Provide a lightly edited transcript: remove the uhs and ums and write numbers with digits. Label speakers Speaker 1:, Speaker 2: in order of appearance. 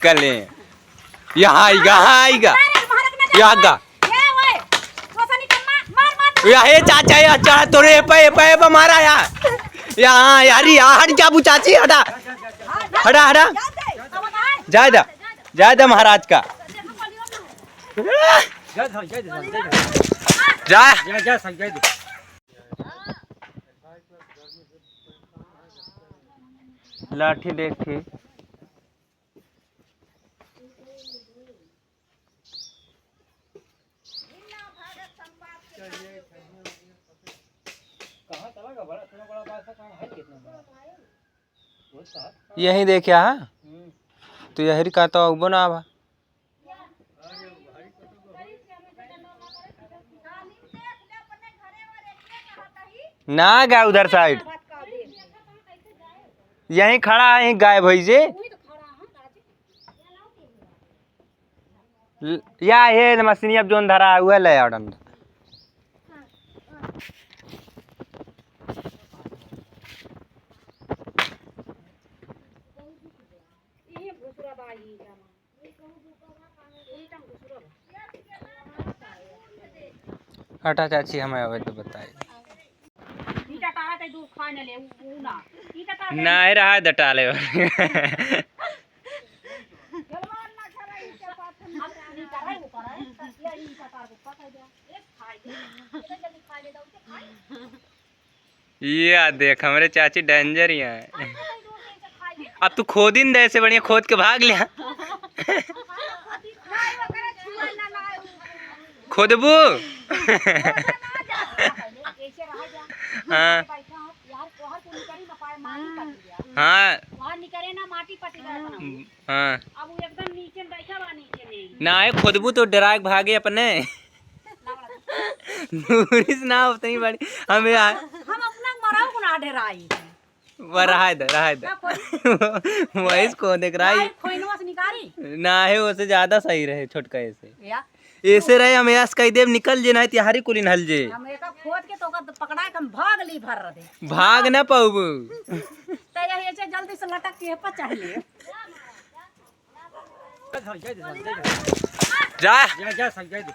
Speaker 1: कले यहाँ आएगा यहाँ हे चाचा या चढ़ा तोरे पे मारा यहाँ यारी हट क्या चाची हटा हटा हटा जायदा महाराज का जा लाठी देखी यही देखा है तो यही का तो बना ना गया उधर साइड यहीं खड़ा है गाय भैजे या ये मशीनी अब जोन धरा हुआ ले ऑर्डर हटा चाची हमें अवे तो बताइए नहीं रहा डटाले ये देख हमारे चाची डेंजर ही है। अब तू खोद ही दे से बढ़िया खोद के भाग लिया खोदबू हाँ हाँ हाँ ना है खोदबू तो डराक भागे अपने ना होता ही बड़ी हमें रहा वही को देख रहा है ना है वो से ज्यादा सही रहे छोटका ऐसे रहे हम यास कह देव निकल जे ना तिहारी कुलिन हल जे
Speaker 2: हम एक खोद के तो पकड़ा के हम भाग ली भर रहे
Speaker 1: भाग ना पाऊबू
Speaker 2: तो यही ऐसे जल्दी से लटक के पर चढ़ ले
Speaker 1: जा समझा दे